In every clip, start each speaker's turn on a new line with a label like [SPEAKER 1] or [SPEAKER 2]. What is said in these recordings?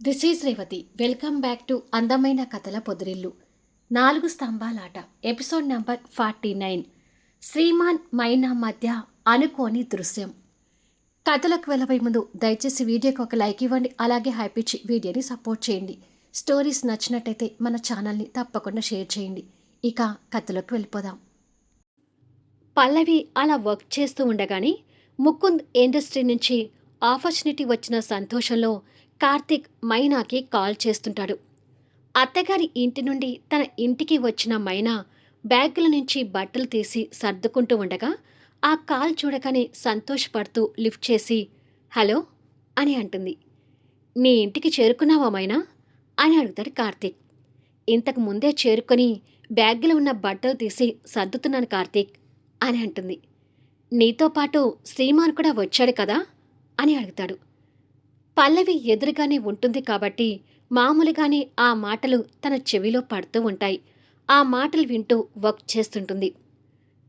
[SPEAKER 1] This is Revathi. Welcome back to అందమైన కథల పొదిరిల్లు. 4 స్తంభాలాట episode number 49. Shriman మైనా మధ్య అనుకోని దృశ్యం. కథలకు వెళ్ళబోయే ముందు దయచేసి వీడియోకి ఒక లైక్ ఇవ్వండి. అలాగే హ్యాపీచి వీడియోని సపోర్ట్ చేయండి. స్టోరీస్ నచ్చినట్టయితే మన ఛానల్ని తప్పకుండా షేర్ చేయండి. ఇక కథలోకి వెళ్ళిపోదాం. పల్లవి అలా వర్క్ చేస్తూ ఉండగానే ముకుంద్ ఇండస్ట్రీ నుంచి ఆపర్చునిటీ వచ్చిన సంతోషంలో కార్తీక్ మైనాకి కాల్ చేస్తుంటాడు. అత్తగారి ఇంటి నుండి తన ఇంటికి వచ్చిన మైనా బ్యాగుల నుంచి బట్టలు తీసి సర్దుకుంటూ ఉండగా ఆ కాల్ చూడగానే సంతోషపడుతూ లిఫ్ట్ చేసి హలో అని అంటుంది. నీ ఇంటికి చేరుకున్నావా మైనా అని అడుగుతాడు కార్తీక్. ఇంతకు ముందే చేరుకొని బ్యాగులో ఉన్న బట్టలు తీసి సర్దుతున్నాను కార్తీక్ అని అంటుంది. నీతో పాటు శ్రీమాన్ కూడా వచ్చాడు కదా అని అడుగుతాడు. పల్లవి ఎదురుగానే ఉంటుంది కాబట్టి మామూలుగానే ఆ మాటలు తన చెవిలో పడుతూ ఉంటాయి. ఆ మాటలు వింటూ వర్క్ చేస్తుంటుంది.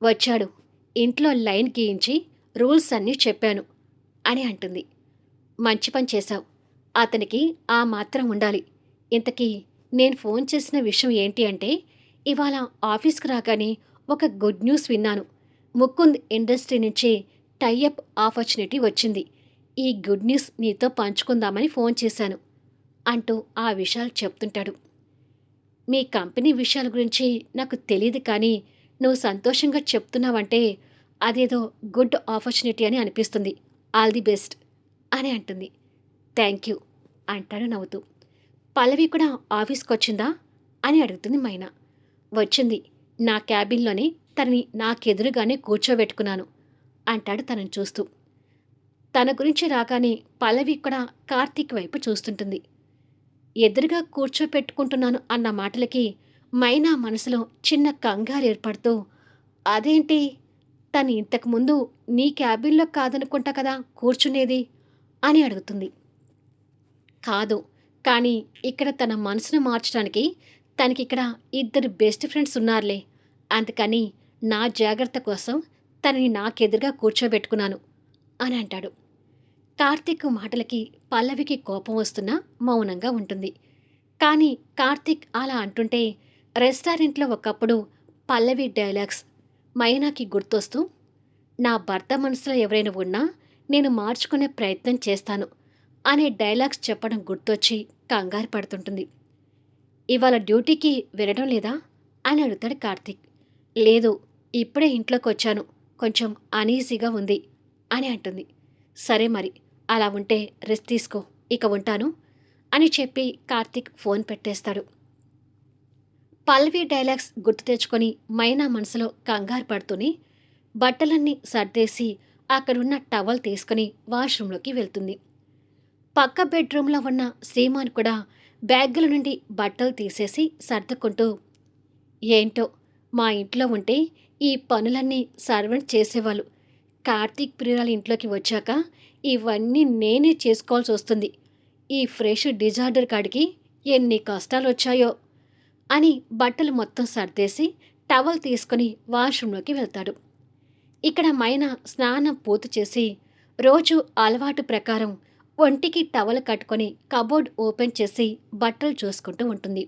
[SPEAKER 1] వచ్చాడు, ఇంట్లో లైన్ గీయించి రూల్స్ అన్నీ చెప్పాను అని అంటుంది. మంచి పని చేశావు. అతనికి ఆ మాత్రం ఉండాలి. ఇంతకీ నేను ఫోన్ చేసిన విషయం ఏంటి అంటే, ఇవాళ ఆఫీస్కి రాగానే ఒక గుడ్ న్యూస్ విన్నాను. ముకుంద్ ఇండస్ట్రీ నుంచి టైఅప్ ఆపర్చునిటీ వచ్చింది. ఈ గుడ్ న్యూస్ నీతో పంచుకుందామని ఫోన్ చేశాను అంటూ ఆ విషయాలు చెప్తుంటాడు. మీ కంపెనీ విషయాల గురించి నాకు తెలియదు, కానీ నువ్వు సంతోషంగా చెప్తున్నావంటే అదేదో గుడ్ ఆపర్చునిటీ అని అనిపిస్తుంది. ఆల్ ది బెస్ట్ అని అంటుంది. థ్యాంక్ యూ అంటాడు నవ్వుతూ. పల్లవి కూడా ఆఫీస్కి వచ్చిందా అని అడుగుతుంది మైనా. వచ్చింది. నా క్యాబిన్లోనే తనని నాకెదురుగానే కూర్చోబెట్టుకున్నాను అంటాడు తనని చూస్తూ. తన గురించి రాగానే పల్లవి కూడా కార్తీక్ వైపు చూస్తుంటుంది. ఎదురుగా కూర్చోపెట్టుకుంటున్నాను అన్న మాటలకి మైనా మనసులో చిన్న కంగారు ఏర్పడుతూ, అదేంటి, తను ఇంతకుముందు నీ క్యాబిన్లో కాదనుకుంటా కదా కూర్చునేది అని అడుగుతుంది. కాదు, కానీ ఇక్కడ తన మనసును మార్చడానికి తనకిక్కడ ఇద్దరు బెస్ట్ ఫ్రెండ్స్ ఉన్నారులే. అందుకని నా జాగ్రత్త కోసం తనని నాకెదురుగా కూర్చోబెట్టుకున్నాను అని అంటాడు. కార్తీక్ మాటలకి పల్లవికి కోపం వస్తున్నా మౌనంగా ఉంటుంది. కానీ కార్తీక్ అలా అంటుంటే రెస్టారెంట్లో ఒకప్పుడు పల్లవి డైలాగ్స్ మైనాకి గుర్తొస్తూ, నా భర్త మనసులో ఎవరైనా ఉన్నా నేను మార్చుకునే ప్రయత్నం చేస్తాను అనే డైలాగ్స్ చెప్పడం గుర్తొచ్చి కంగారు పడుతుంటుంది. ఇవాళ డ్యూటీకి వెళ్ళడం లేదా అని అడుగుతాడు కార్తీక్. లేదు, ఇప్పుడే ఇంట్లోకి వచ్చాను, కొంచెం అనీజీగా ఉంది అని అంటుంది. సరే మరి, అలా ఉంటే రెస్ట్ తీసుకో, ఇక ఉంటాను అని చెప్పి కార్తీక్ ఫోన్ పెట్టేస్తాడు. పల్లవి డైలాగ్స్ గుర్తు తెచ్చుకొని మైనా మనసులో కంగారు పడుతూనే బట్టలన్నీ సర్దేసి అక్కడున్న టవల్ తీసుకుని వాష్రూంలోకి వెళ్తుంది. పక్క బెడ్రూమ్లో ఉన్న శ్రీమాన్ కూడా బ్యాగుల నుండి బట్టలు తీసేసి సర్దుకుంటూ, ఏంటో మా ఇంట్లో ఉంటే ఈ పనులన్నీ సర్వెంట్ చేసేవాళ్ళు. కార్తీక్ ప్రియురాల ఇంట్లోకి వచ్చాక ఇవన్నీ నేనే చేసుకోవాల్సి వస్తుంది. ఈ ఫ్రెష్ డిజార్డర్ కాడికి ఎన్ని కష్టాలు వచ్చాయో అని బట్టలు మొత్తం సర్దేసి టవల్ తీసుకుని వాష్రూంలోకి వెళ్తాడు. ఇక్కడ మైనా స్నానం పూర్తి చేసి రోజు అలవాటు ప్రకారం ఒంటికి టవల్ కట్టుకొని కబోర్డ్ ఓపెన్ చేసి బట్టలు చూసుకుంటూ ఉంటుంది.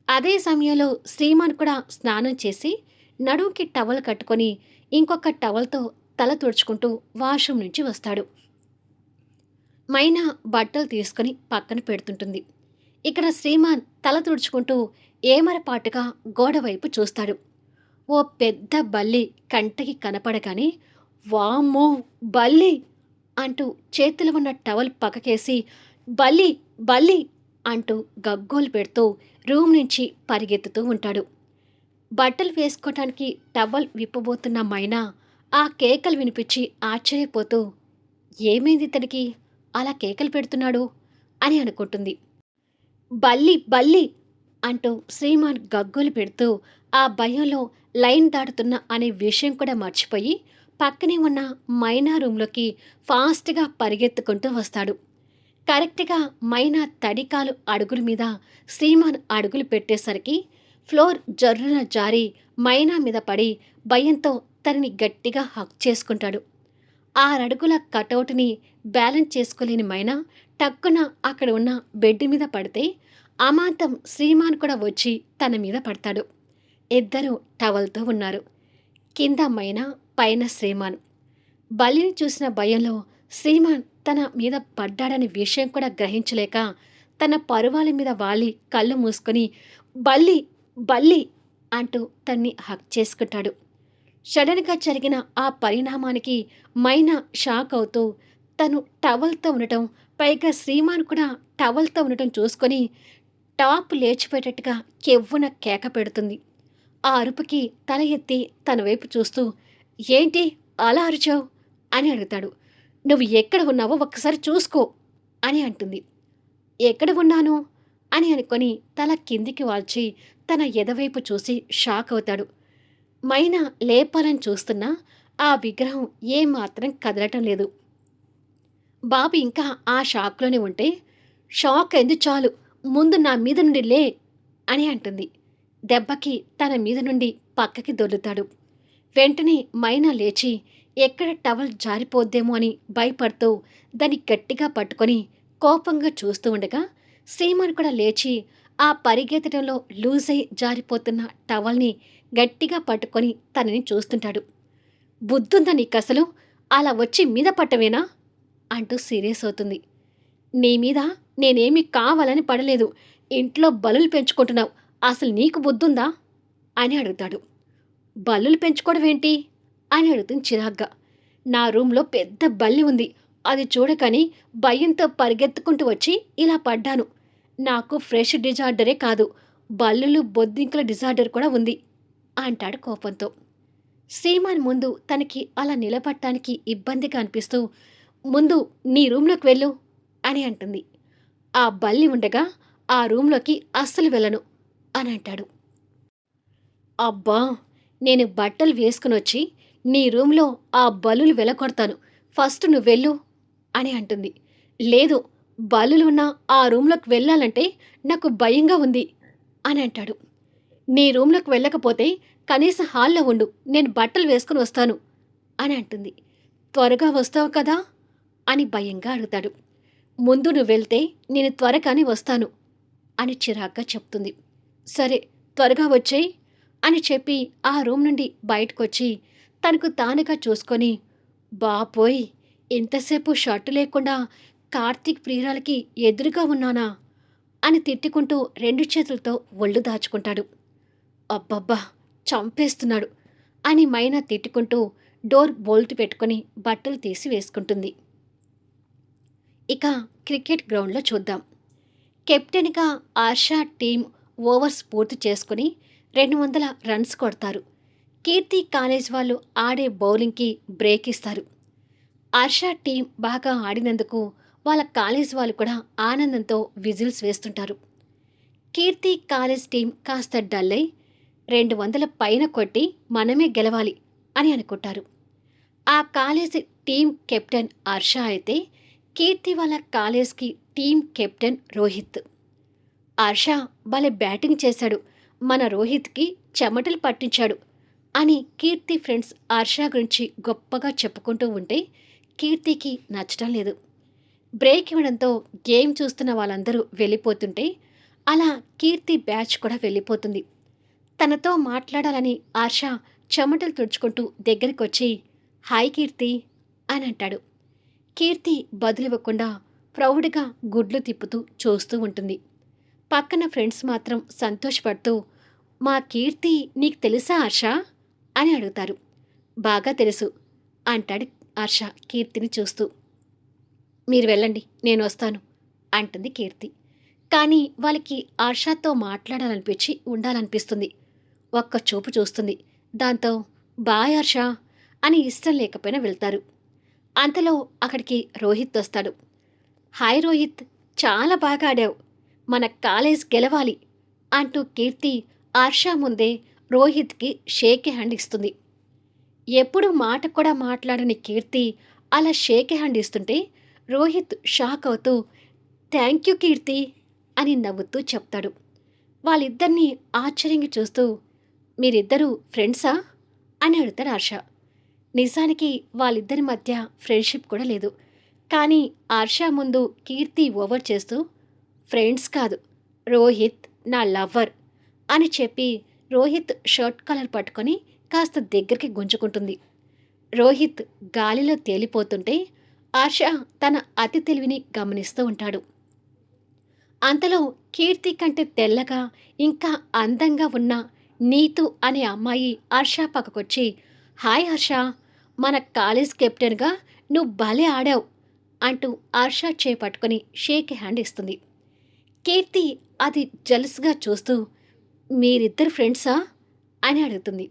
[SPEAKER 1] అదే సమయంలో శ్రీమాన్ కూడా స్నానం చేసి నడుముకి టవల్ కట్టుకొని ఇంకొక టవల్తో తల తుడుచుకుంటూ వాష్రూమ్ నుంచి వస్తాడు. మైనా బట్టలు తీసుకుని పక్కన పెడుతుంటుంది. ఇక్కడ శ్రీమాన్ తల తుడుచుకుంటూ ఏమరపాటుగా గోడవైపు చూస్తాడు. ఓ పెద్ద బల్లి కంటికి కనపడగానే వామ్మో బల్లి అంటూ చేతిలో ఉన్న టవల్ పక్కకేసి బల్లి బల్లి అంటూ గగ్గోలు పెడుతూ రూమ్ నుంచి పరిగెత్తుతూ ఉంటాడు. బట్టలు వేసుకోవటానికి టవల్ విప్పబోతున్న మైనా ఆ కేకలు వినిపించి ఆశ్చర్యపోతూ, ఏమైంది ఇతడికి అలా కేకలు పెడుతున్నాడు అని అనుకుంటుంది. బల్లి బల్లి అంటూ శ్రీమాన్ గగ్గోలు పెడుతూ ఆ భయంలో లైన్ దాటుతున్న అనే విషయం కూడా మర్చిపోయి పక్కనే ఉన్న మైనా రూంలోకి ఫాస్ట్గా పరిగెత్తుకుంటూ వస్తాడు. కరెక్ట్గా మైనా తడికాలు అడుగుల మీద శ్రీమాన్ అడుగులు పెట్టేసరికి ఫ్లోర్ జర్రున జారి మైనా మీద పడి భయంతో తనని గట్టిగా హక్ చేసుకుంటాడు. 6 అడుగుల కటౌట్ని బ్యాలెన్స్ చేసుకోలేని మైనా టక్కున అక్కడ ఉన్న బెడ్ మీద పడితే అమాంతం శ్రీమాన్ కూడా వచ్చి తన మీద పడతాడు. ఇద్దరు టవల్తో ఉన్నారు. కింద మైనా, పైన శ్రీమాన్. బల్లిని చూసిన భయంలో శ్రీమాన్ తన మీద పడ్డాడనే విషయం కూడా గ్రహించలేక తన పరువాల మీద వాలి కళ్ళు మూసుకొని బల్లి బల్లి అంటూ తన్ని హక్ చేసుకుంటాడు. సడన్గా జరిగిన ఆ పరిణామానికి మైనా షాక్ అవుతూ తను టవల్తో ఉండటం, పైగా శ్రీమాన్ కూడా టవల్తో ఉండటం చూసుకొని టాప్ లేచిపోయేటట్టుగా కెవ్వున కేక పెడుతుంది. ఆ అరుపుకి తల ఎత్తి తన వైపు చూస్తూ ఏంటి అలా అరిచావు అని అడుగుతాడు. నువ్వు ఎక్కడ ఉన్నావో ఒక్కసారి చూసుకో అని అంటుంది. ఎక్కడ ఉన్నాను అని అనుకొని తల కిందికి వాల్చి తన ఎదవైపు చూసి షాక్ అవుతాడు. మైనా లేపాలని చూస్తున్నా ఆ విగ్రహం ఏమాత్రం కదలటం లేదు. బాబు ఇంకా ఆ షాక్లోనే ఉంటే షాక్ అయింది చాలు, ముందు నా మీద నుండి లే అని అంటుంది. దెబ్బకి తన మీద నుండి పక్కకి దొర్లుతాడు. వెంటనే మైనా లేచి ఎక్కడ టవల్ జారిపోద్దేమో అని భయపడుతూ దాన్ని గట్టిగా పట్టుకొని కోపంగా చూస్తూ ఉండగా శ్రీమాన్ కూడా లేచి ఆ పరిగెత్తడంలో లూజ్ అయి జారిపోతున్న టవల్ని గట్టిగా పట్టుకొని తనని చూస్తుంటాడు. బుద్ధుందా నీకసలు, అలా వచ్చి మీద పట్టవేనా అంటూ సీరియస్ అవుతుంది. నీ మీద నేనేమీ కావాలని పడలేదు, ఇంట్లో బలులు పెంచుకుంటున్నావు, అసలు నీకు బుద్ధుందా అని అడుగుతాడు. బల్లులు పెంచుకోవడం ఏంటి అని అడుగుతుంది చిరాగ్గా. నా రూమ్లో పెద్ద బల్లి ఉంది, అది చూడకని భయంతో పరిగెత్తుకుంటూ వచ్చి ఇలా పడ్డాను. నాకు ఫ్రెష్ డిజార్డరే కాదు, బల్లులు బొద్దింకల డిజార్డర్ కూడా ఉంది అంటాడు కోపంతో. శ్రీమాన్ ముందు తనకి అలా నిలబడటానికి ఇబ్బందిగా అనిపిస్తూ ముందు నీ రూమ్లోకి వెళ్ళు అని అంటుంది. ఆ బల్లి ఉండగా ఆ రూమ్లోకి అస్సలు వెళ్ళను అని అంటాడు. అబ్బా, నేను బట్టలు వేసుకుని వచ్చి నీ రూమ్లో ఆ బల్లులు వెలకొడతాను, ఫస్ట్ నువ్వు వెళ్ళు అని అంటుంది. లేదు, బల్లులు ఉన్న ఆ రూమ్లోకి వెళ్ళాలంటే నాకు భయంగా ఉంది అని అంటాడు. నీ రూమ్లోకి వెళ్ళకపోతే కనీసం హాల్లో ఉండు, నేను బట్టలు వేసుకుని వస్తాను అని అంటుంది. త్వరగా వస్తావు కదా అని భయంగా అడుగుతాడు. ముందు నువ్వు వెళ్తే నేను త్వరగానే వస్తాను అని చిరాగ్గా చెప్తుంది. సరే త్వరగా వచ్చేయి అని చెప్పి ఆ రూమ్ నుండి బయటకొచ్చి తనకు తానుగా చూసుకొని బాపోయ్, ఇంతసేపు షర్టు లేకుండా కార్తీక్ ప్రియురాలకి ఎదురుగా ఉన్నానా అని తిట్టుకుంటూ 2 చేతులతో ఒళ్ళు దాచుకుంటాడు. అబ్బబ్బా, చంపేస్తున్నాడు అని మైనా తిట్టుకుంటూ డోర్ బోల్ట్ పెట్టుకొని బట్టలు తీసి వేసుకుంటుంది. ఇక క్రికెట్ గ్రౌండ్లో చూద్దాం. కెప్టెన్గా ఆర్షా టీం ఓవర్స్ పూర్తి చేసుకుని 200 రన్స్ కొడతారు. కీర్తి కాలేజ్ వాళ్ళు ఆడే బౌలింగ్కి బ్రేక్ ఇస్తారు. ఆర్షా టీం బాగా ఆడినందుకు వాళ్ళ కాలేజ్ వాళ్ళు కూడా ఆనందంతో విజిల్స్ వేస్తుంటారు. కీర్తి కాలేజ్ టీం కాస్త డల్ అయి 200 పైన కొట్టి మనమే గెలవాలి అని అనుకుంటారు. ఆ కాలేజ్ టీం కెప్టెన్ ఆర్షా అయితే కీర్తి వాళ్ళ కాలేజ్కి టీం కెప్టెన్ రోహిత్. ఆర్షా భలే బ్యాటింగ్ చేశాడు, మన రోహిత్కి చెమటలు పట్టించాడు అని కీర్తి ఫ్రెండ్స్ ఆర్షా గురించి గొప్పగా చెప్పుకుంటూ ఉంటే కీర్తికి నచ్చడం లేదు. బ్రేక్ ఇవ్వడంతో గేమ్ చూస్తున్న వాళ్ళందరూ వెళ్ళిపోతుంటే అలా కీర్తి బ్యాచ్ కూడా వెళ్ళిపోతుంది. తనతో మాట్లాడాలని ఆర్షా చెమటలు తుడుచుకుంటూ దగ్గరికి వచ్చి హాయ్ కీర్తి అని అంటాడు. కీర్తి బదులివ్వకుండా ప్రౌడ్గా గుడ్లు తిప్పుతూ చూస్తూ ఉంటుంది. పక్కన ఫ్రెండ్స్ మాత్రం సంతోషపడుతూ మా కీర్తి నీకు తెలుసా ఆర్షా అని అడుగుతారు. బాగా తెలుసు అంటాడు ఆర్షా కీర్తిని చూస్తూ. మీరు వెళ్ళండి, నేను వస్తాను అంటుంది కీర్తి. కానీ వాళ్ళకి ఆర్షాతో మాట్లాడాలనిపించి ఉండాలనిపిస్తుంది. ఒక్క చూపు చూస్తుంది. దాంతో బాయ్ ఆర్షా అని ఇష్టం లేకపోయినా వెళ్తారు. అంతలో అక్కడికి రోహిత్ వస్తాడు. హాయ్ రోహిత్, చాలా బాగా ఆడావు, మన కాలేజ్ గెలవాలి అంటూ కీర్తి ఆర్షా ముందే రోహిత్కి షేక్ హ్యాండ్ ఇస్తుంది. ఎప్పుడు మాట కూడా మాట్లాడని కీర్తి అలా షేక్ హ్యాండ్ ఇస్తుంటే రోహిత్ షాక్ అవుతూ థ్యాంక్ యూ కీర్తి అని నవ్వుతూ చెప్తాడు. వాళ్ళిద్దరినీ ఆశ్చర్యంగా చూస్తూ మీరిద్దరూ ఫ్రెండ్సా అని అడుగుతాడు ఆర్షా. నిజానికి వాళ్ళిద్దరి మధ్య ఫ్రెండ్షిప్ కూడా లేదు. కానీ హర్ష ముందు కీర్తి ఓవర్ చేస్తూ ఫ్రెండ్స్ కాదు, రోహిత్ నా లవ్వర్ అని చెప్పి రోహిత్ షర్ట్ కాలర్ పట్టుకొని కాస్త దగ్గరికి గుంజుకుంటుంది. రోహిత్ గాలిలో తేలిపోతుంటే హర్ష తన అతి తెలివిని గమనిస్తూ ఉంటాడు. అంతలో కీర్తి కంటే తెల్లగా ఇంకా అందంగా ఉన్న నీతు అనే అమ్మాయి హర్ష పక్కకొచ్చి, హాయ్ హర్ష, మన కాలేజ్ కెప్టెన్గా నువ్వు భలే ఆడావు అంటూ హర్ష చేపట్టుకొని షేక్ హ్యాండ్ ఇస్తుంది. కీర్తి అది జలస్గా చూస్తూ, మీరిద్దరు ఫ్రెండ్సా అని అడుగుతుంది.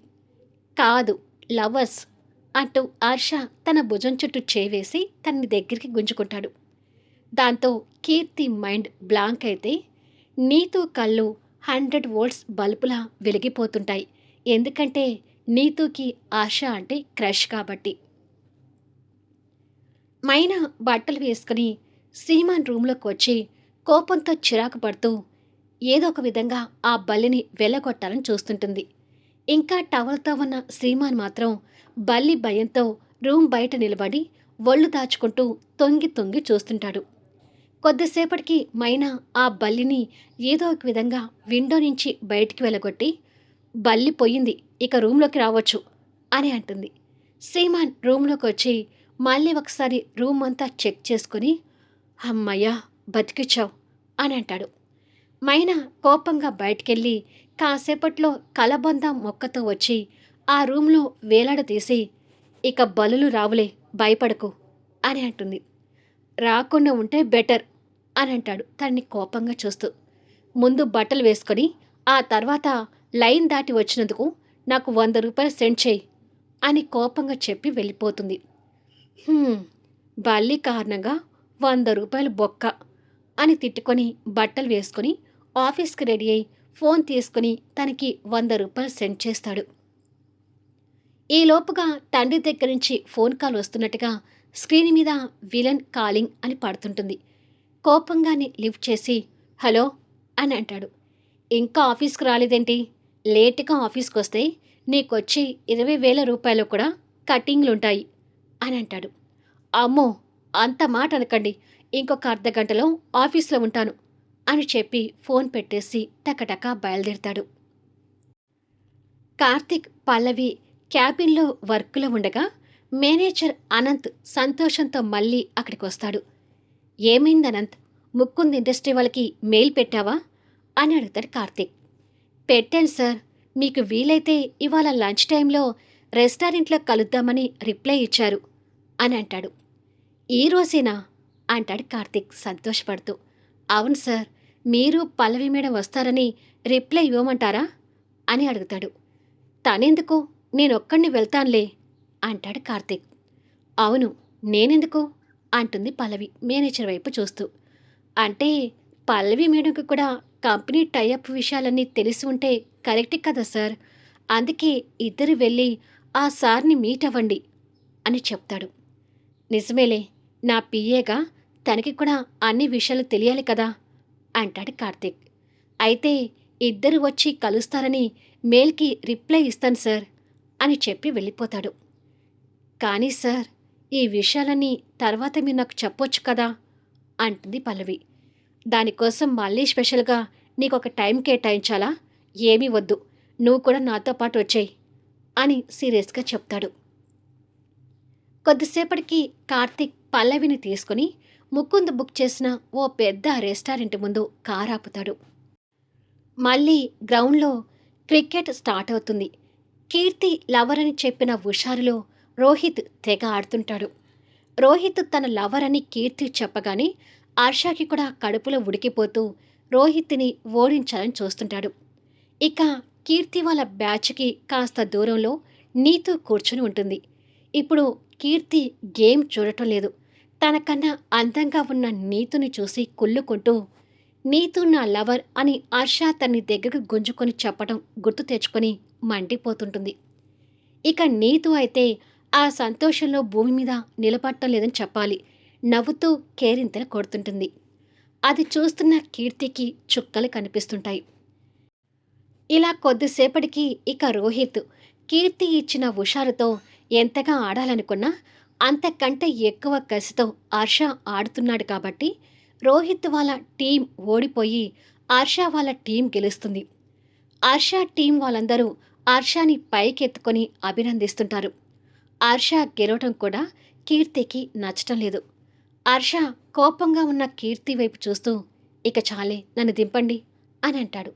[SPEAKER 1] కాదు, లవర్స్ అంటూ హర్ష తన భుజం చుట్టూ చేవేసి తనని దగ్గరికి గుంజుకుంటాడు. దాంతో కీర్తి మైండ్ బ్లాంక్ అయితే నీతు కళ్ళు 100 వోల్ట్స్ బల్బులా వెలిగిపోతుంటాయి. ఎందుకంటే నీతుకి ఆశ అంటే క్రష్ కాబట్టి. మైనా బట్టలు వేసుకుని శ్రీమాన్ రూంలోకి వచ్చి కోపంతో చిరాకు పడుతూ ఏదో ఒక విధంగా ఆ బల్లిని వెళ్ళగొట్టాలని చూస్తుంటుంది. ఇంకా టవల్తో ఉన్న శ్రీమాన్ మాత్రం బల్లి భయంతో రూమ్ బయట నిలబడి ఒళ్ళు దాచుకుంటూ తొంగి తొంగి చూస్తుంటాడు. కొద్దిసేపటికి మైనా ఆ బల్లిని ఏదో ఒక విధంగా విండో నుంచి బయటికి వెళ్ళగొట్టి, బల్లి పోయింది, ఇక రూమ్లోకి రావచ్చు అని అంటుంది. శ్రీమాన్ రూమ్లోకి వచ్చి మళ్ళీ ఒకసారి రూమ్ అంతా చెక్ చేసుకుని, అమ్మయ్యా బతికిచ్చావు అని అంటాడు. మైనా కోపంగా బయటికెళ్ళి కాసేపట్లో కలబంద మొక్కతో వచ్చి ఆ రూమ్లో వేలాడదీసి, ఇక బలులు రావులే, భయపడకు అని అంటుంది. రాకుండా ఉంటే బెటర్ అని అంటాడు తన్ని కోపంగా చూస్తూ. ముందు బట్టలు వేసుకొని ఆ తర్వాత లైన్ దాటి వచ్చినందుకు నాకు 100 రూపాయలు సెండ్ చేయి అని కోపంగా చెప్పి వెళ్ళిపోతుంది. బల్లి కారణంగా 100 రూపాయలు బొక్క అని తిట్టుకొని బట్టలు వేసుకొని ఆఫీస్కి రెడీ అయి ఫోన్ తీసుకుని తనకి 100 రూపాయలు సెండ్ చేస్తాడు. ఈలోపుగా తండ్రి దగ్గర నుంచి ఫోన్ కాల్ వస్తున్నట్టుగా స్క్రీన్ మీద విలన్ కాలింగ్ అని పడుతుంటుంది. కోపంగానే లిఫ్ట్ చేసి హలో అని అంటాడు. ఇంకా ఆఫీస్కి రాలేదేంటి? లేటుగా ఆఫీస్కి వస్తే నీకొచ్చి 20,000 రూపాయలు కూడా కటింగ్లుంటాయి అని అంటాడు. అమ్మో, అంత మాట అనకండి, ఇంకొక అర్ధగంటలో ఆఫీస్లో ఉంటాను అని చెప్పి ఫోన్ పెట్టేసి టకటకా బయలుదేరుతాడు. కార్తిక్, పల్లవి క్యాబిన్లో వర్క్లో ఉండగా మేనేజర్ అనంత్ సంతోషంతో మళ్ళీ అక్కడికి వస్తాడు. ఏమైంది అనంత్, ముకుంద్ ఇండస్ట్రీ వాళ్ళకి మెయిల్ పెట్టావా అని అడుగుతాడు కార్తిక్. పెట్టాను సార్, మీకు వీలైతే ఇవాళ లంచ్ టైంలో రెస్టారెంట్లో కలుద్దామని రిప్లై ఇచ్చారు అని అంటాడు. ఈ రోజేనా అంటాడు కార్తిక్ సంతోషపడుతూ. అవును సార్, మీరు పల్లవి మేడం వస్తారని రిప్లై ఇవ్వమంటారా అని అడుగుతాడు. తనెందుకు, నేనొక్కడిని వెళ్తానులే అంటాడు కార్తిక్. అవును, నేనెందుకు అంటుంది పల్లవి మేనేజర్ వైపు చూస్తూ. అంటే పల్లవి మేడంకి కూడా కంపెనీ టైఅప్ విషయాలన్నీ తెలిసి ఉంటే కరెక్టే కదా సార్, అందుకే ఇద్దరు వెళ్ళి ఆ సార్ని మీట్ అవ్వండి అని చెప్తాడు. నిజమేలే, నా పిఏగా తనకి కూడా అన్ని విషయాలు తెలియాలి కదా అంటాడు కార్తిక్. అయితే ఇద్దరు వచ్చి కలుస్తారని మెయిల్కి రిప్లై ఇస్తాను సార్ అని చెప్పి వెళ్ళిపోతాడు. కానీ సార్, ఈ విషయాలన్నీ తర్వాత మీరు నాకు చెప్పొచ్చు కదా అంటుంది పల్లవి. దానికోసం మళ్ళీ స్పెషల్గా నీకు ఒక టైం కేటాయించాలా? ఏమీ వద్దు, నువ్వు కూడా నాతో పాటు వచ్చేయి అని సీరియస్గా చెప్తాడు. కొద్దిసేపటికి కార్తిక్ పల్లవిని తీసుకుని ముకుంద్ బుక్ చేసిన ఓ పెద్ద రెస్టారెంట్ ముందు కారు ఆపుతాడు. మళ్ళీ గ్రౌండ్లో క్రికెట్ స్టార్ట్ అవుతుంది. కీర్తి లవర్ అని చెప్పిన హుషారులో రోహిత్ తెగ ఆడుతుంటాడు. రోహిత్ తన లవర్ అని కీర్తి చెప్పగానే హర్షకి కూడా కడుపులో ఉడికిపోతూ రోహిత్ని ఓడించాలని చూస్తుంటాడు. ఇక కీర్తి వాళ్ళ బ్యాచ్కి కాస్త దూరంలో నీతు కూర్చుని ఉంటుంది. ఇప్పుడు కీర్తి గేమ్ చూడటం లేదు. తనకన్నా అందంగా ఉన్న నీతుని చూసి కుళ్ళుకుంటూ నీతు నా లవర్ అని హర్ష తన్ని దగ్గరకు గుంజుకొని చెప్పడం గుర్తు తెచ్చుకొని మండిపోతుంటుంది. ఇక నీతు అయితే ఆ సంతోషంలో భూమి మీద నిలబడటం లేదని చెప్పాలి. నవ్వుతూ కేరింతలు కొడుతుంటుంది. అది చూస్తున్న కీర్తికి చుక్కలు కనిపిస్తుంటాయి. ఇలా కొద్దిసేపటికి ఇక రోహిత్ కీర్తి ఇచ్చిన హుషారుతో ఎంతగా ఆడాలనుకున్నా అంతకంటే ఎక్కువ కసితో హర్ష ఆడుతున్నాడు కాబట్టి రోహిత్ వాళ్ళ టీం ఓడిపోయి హర్ష వాళ్ళ టీం గెలుస్తుంది. హర్ష టీం వాళ్ళందరూ హర్షని పైకెత్తుకొని అభినందిస్తుంటారు. హర్ష గెలవడం కూడా కీర్తికి నచ్చటం లేదు. హర్ష కోపంగా ఉన్న కీర్తి వైపు చూస్తూ ఇక చాలే నన్ను దింపండి అని అంటాడు.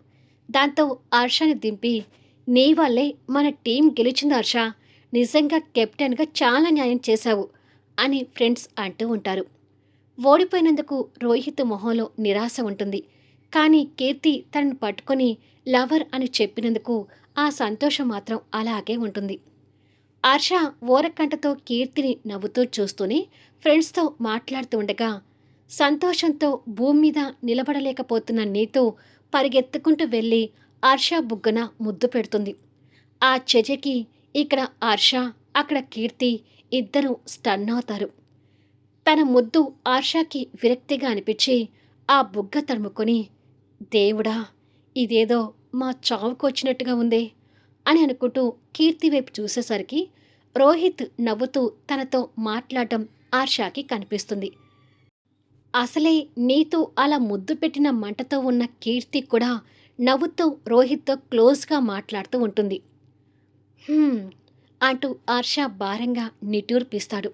[SPEAKER 1] దాంతో హర్షని దింపి నీ వల్లే మన టీం గెలిచింది హర్ష, నిజంగా కెప్టెన్గా చాలా న్యాయం చేశావు అని ఫ్రెండ్స్ అంటూ ఉంటారు. ఓడిపోయినందుకు రోహిత్ మొహంలో నిరాశ ఉంటుంది. కానీ కీర్తి తనను పట్టుకొని లవర్ అని చెప్పినందుకు ఆ సంతోషం మాత్రం అలాగే ఉంటుంది. హర్ష ఓరకంటతో కీర్తిని నవ్వుతూ చూస్తూనే ఫ్రెండ్స్తో మాట్లాడుతూ ఉండగా సంతోషంతో భూమి మీద నిలబడలేకపోతున్న నీతో పరిగెత్తుకుంటూ వెళ్ళి హర్ష బుగ్గన ముద్దు పెడుతుంది. ఆ చర్యకి ఇక్కడ హర్ష, అక్కడ కీర్తి ఇద్దరూ స్టన్ అవుతారు. తన ముద్దు హర్షకి విరక్తిగా అనిపించి ఆ బుగ్గ తడుముకొని దేవుడా, ఇదేదో మా చావుకొచ్చినట్టుగా ఉందే అని అనుకుంటూ కీర్తి వైపు చూసేసరికి రోహిత్ నవ్వుతూ తనతో మాట్లాడటం హర్షకి కనిపిస్తుంది. అసలే నీతో అలా ముద్దు పెట్టిన మంటతో ఉన్న కీర్తి కూడా నవ్వుతూ రోహిత్తో క్లోజ్గా మాట్లాడుతూ ఉంటుంది. "హ్మ్" అంటూ హర్ష భారంగా నిట్టూర్పిస్తాడు.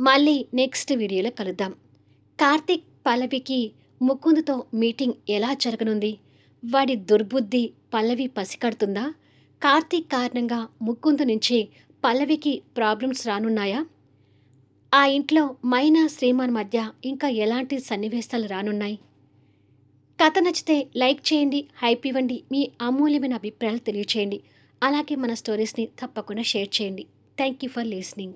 [SPEAKER 1] మళ్ళీ నెక్స్ట్ వీడియోలో కలుద్దాం. కార్తీక్ పల్లవికి ముకుందుతో మీటింగ్ ఎలా జరగనుంది? వాడి దుర్బుద్ధి పల్లవి పసికడుతుందా? కార్తీక్ కారణంగా ముకుందు నుంచి పల్లవికి ప్రాబ్లమ్స్ రానున్నాయా? ఆ ఇంట్లో మైనా శ్రీమాన్ మధ్య ఇంకా ఎలాంటి సన్నివేశాలు రానున్నాయి? కథ నచ్చితే లైక్ చేయండి, హైప్ ఇవ్వండి, మీ అమూల్యమైన అభిప్రాయాలు తెలియచేయండి. అలాగే మన స్టోరీస్ని తప్పకుండా షేర్ చేయండి. Thank you for listening.